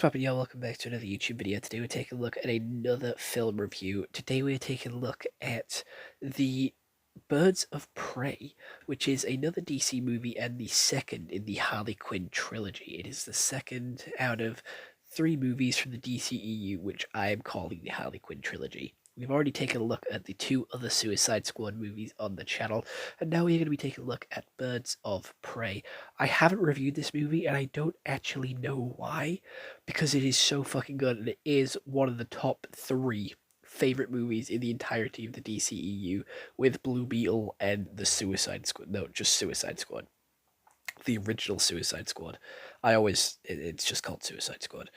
poppin', y'all? Welcome back to another YouTube video. Today we're taking a look at another film review. Today we're taking a look at the Birds of Prey, which is another DC movie and the second in the Harley Quinn trilogy. It is the second out of three movies from the DCEU, which I am calling the Harley Quinn trilogy. We've already taken a look at the two other Suicide Squad movies on the channel, and now we're going to be taking a look at Birds of Prey. I haven't reviewed this movie, and I don't actually know why, because it is so fucking good, and it is one of the top three favorite movies in the entirety of the DCEU, with Blue Beetle and the Suicide Squad. No, just Suicide Squad. The original Suicide Squad. It's just called Suicide Squad.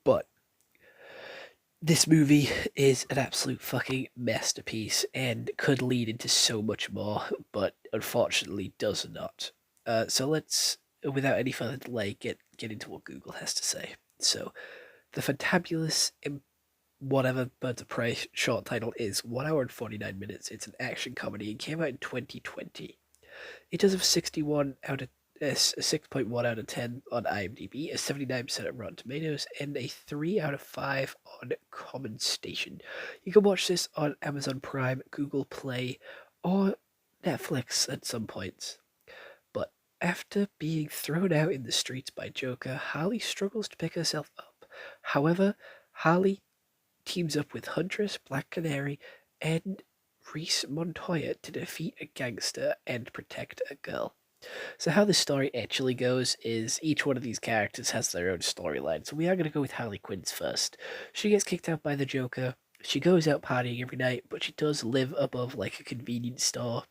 But this movie is an absolute fucking masterpiece and could lead into so much more, but unfortunately does not. So let's, without any further delay, get into what Google has to say. So, the Fantabulous whatever Birds of Prey short title is 1 hour and 49 minutes. It's an action comedy and came out in 2020. It does have 61 out of a 6.1 out of 10 on IMDb, a 79% on Rotten Tomatoes, and a 3 out of 5 on Common Station. You can watch this on Amazon Prime, Google Play, or Netflix at some points. But after being thrown out in the streets by Joker, Harley struggles to pick herself up. However, Harley teams up with Huntress, Black Canary, and Reese Montoya to defeat a gangster and protect a girl. So how the story actually goes is each one of these characters has their own storyline. So we are going to go with Harley Quinn's first. She gets kicked out by the Joker. She goes out partying every night, but she does live above like a convenience store,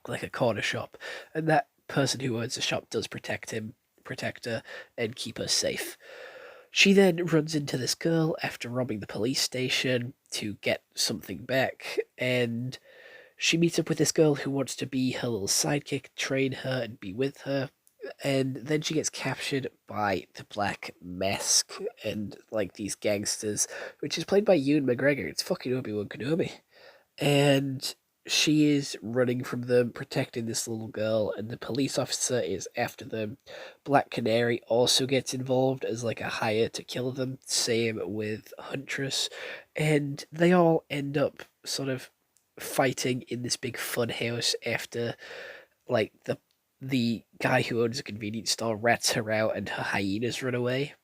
like a corner shop, and that person who owns the shop does protect her, and keep her safe. She then runs into this girl after robbing the police station to get something back, and she meets up with this girl who wants to be her little sidekick, train her, and be with her. And then she gets captured by the Black Mask and like these gangsters, which is played by Ewan McGregor. It's fucking Obi-Wan Kenobi. And she is running from them, protecting this little girl, and the police officer is after them. Black Canary also gets involved as like a hire to kill them, same with Huntress, and they all end up sort of fighting in this big fun house after like the guy who owns a convenience store rats her out and her hyenas run away.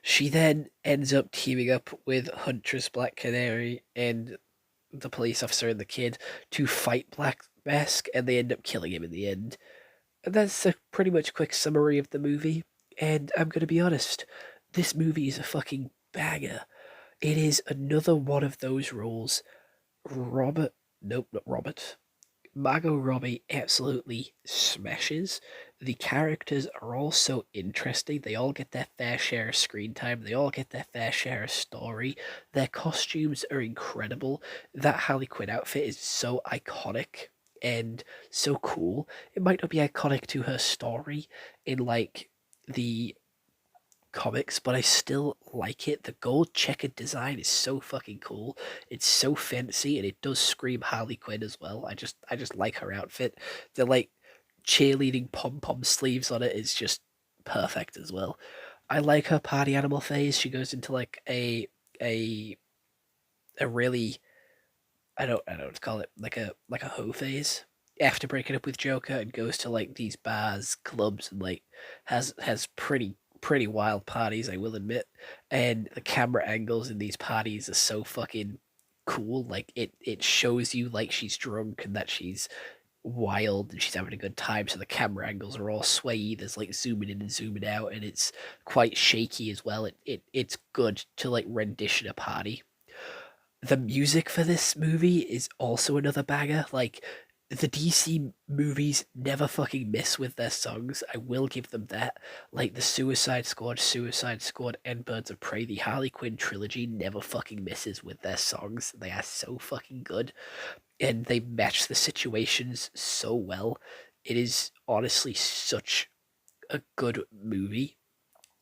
She then ends up teaming up with Huntress, Black Canary, and the police officer and the kid to fight Black Mask, and they end up killing him in the end. And that's a pretty much quick summary of the movie. And I'm gonna be honest, this movie is a fucking banger. It is another one of those roles. Nope, not Robert. Margot Robbie absolutely smashes. The characters are all so interesting. They all get their fair share of screen time. They all get their fair share of story. Their costumes are incredible. That Harley Quinn outfit is so iconic and so cool. It might not be iconic to her story in like the comics, but I still like it. The gold checkered design is so fucking cool. It's so fancy, and it does scream Harley Quinn as well. I just like her outfit. The like cheerleading pom pom sleeves on it is just perfect as well. I like her party animal phase. She goes into like a a really I don't know what to call it, like a hoe phase after breaking up with Joker, and goes to like these bars, clubs, and like has pretty wild parties, I will admit. And the camera angles in these parties are so fucking cool. Like it shows you like she's drunk and that she's wild and she's having a good time. So the camera angles are all swayy. There's like zooming in and zooming out, and it's quite shaky as well. It's good to like rendition a party. The music for this movie is also another banger. Like, the DC movies never fucking miss with their songs. I will give them that. Like the Suicide Squad, and Birds of Prey, the Harley Quinn trilogy never fucking misses with their songs. They are so fucking good, and they match the situations so well. It is honestly such a good movie.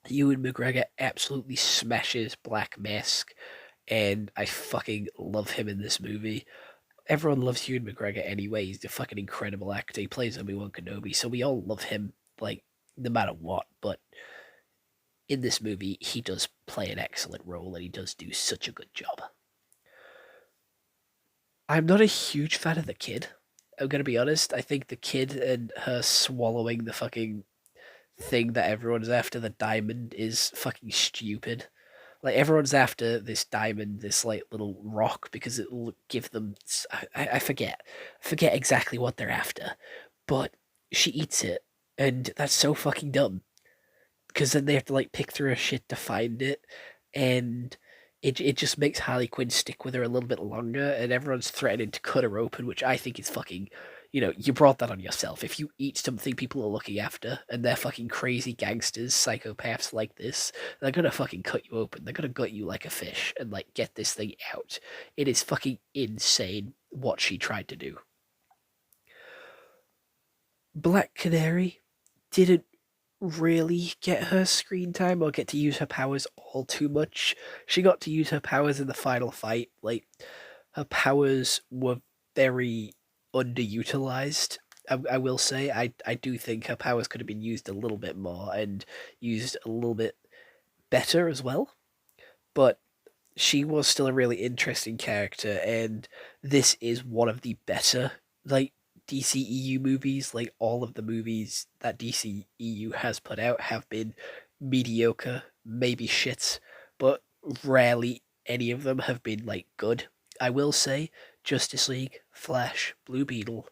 Ewan McGregor absolutely smashes Black Mask, and I fucking love him in this movie. Everyone loves Ewan McGregor anyway. He's a fucking incredible actor. He plays Obi-Wan Kenobi, so we all love him, like, no matter what. But in this movie, he does play an excellent role and he does do such a good job. I'm not a huge fan of the kid. I'm gonna be honest. I think the kid and her swallowing the fucking thing that everyone's after, the diamond, is fucking stupid. Like everyone's after this diamond, this like little rock, because it'll give them. I forget exactly what they're after, but she eats it, and that's so fucking dumb. Because then they have to like pick through her shit to find it, and it just makes Harley Quinn stick with her a little bit longer, and everyone's threatening to cut her open, which I think is fucking. You brought that on yourself. If you eat something people are looking after, and they're fucking crazy gangsters, psychopaths like this, they're gonna fucking cut you open. They're gonna gut you like a fish and like get this thing out. It is fucking insane what she tried to do. Black Canary didn't really get her screen time or get to use her powers all too much. She got to use her powers in the final fight. Like, her powers were very underutilized. I will say, I do think her powers could have been used a little bit more and used a little bit better as well. But she was still a really interesting character, and this is one of the better like DCEU movies. Like all of the movies that DCEU has put out have been mediocre, maybe shit, but rarely any of them have been like good. I will say Justice League, Flash, Blue Beetle,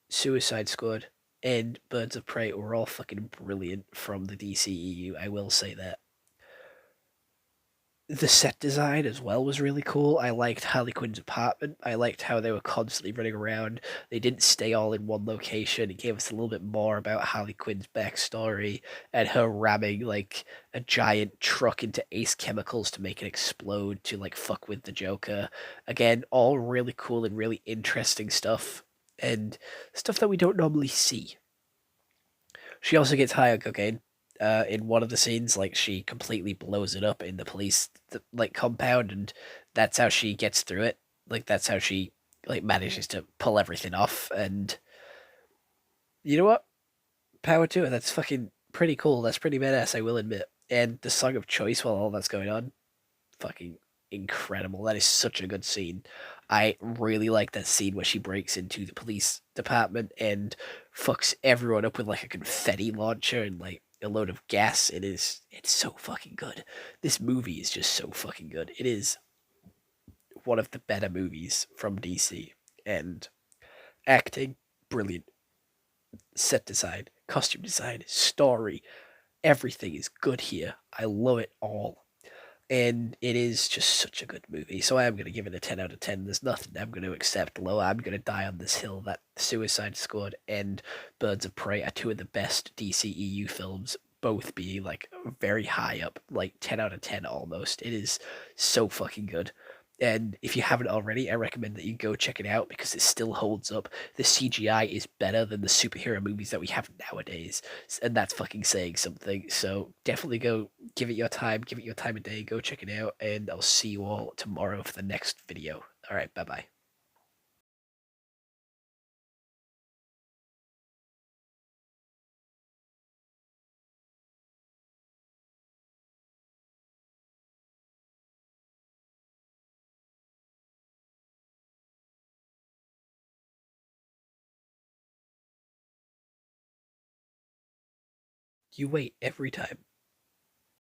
Suicide Squad, and Birds of Prey were all fucking brilliant from the DCEU. I will say that. The set design as well was really cool. I liked Harley Quinn's apartment. I liked how they were constantly running around. They didn't stay all in one location. It gave us a little bit more about Harley Quinn's backstory and her ramming like a giant truck into Ace Chemicals to make it explode to like fuck with the Joker. Again, all really cool and really interesting stuff and stuff that we don't normally see. She also gets high on cocaine. In one of the scenes, like she completely blows it up in the police like compound, and that's how she gets through it. Like that's how she like manages to pull everything off. And you know what? Power to her. That's fucking pretty cool. That's pretty badass. I will admit. And the song of choice while all that's going on, fucking incredible. That is such a good scene. I really like that scene where she breaks into the police department and fucks everyone up with like a confetti launcher and like a load of gas. It's so fucking good. This movie is just so fucking good. It is one of the better movies from DC. And acting, brilliant. Set design, costume design, story, everything is good here. I love it all. And it is just such a good movie. So I am going to give it a 10 out of 10. There's nothing I'm going to accept lower. I'm going to die on this hill that Suicide Squad and Birds of Prey are two of the best DCEU films, both being like very high up, like 10 out of 10 almost. It is so fucking good. And if you haven't already, I recommend that you go check it out because it still holds up. The CGI is better than the superhero movies that we have nowadays, and that's fucking saying something. So definitely go give it your time of day, go check it out, and I'll see you all tomorrow for the next video. All right, bye bye. You wait every time.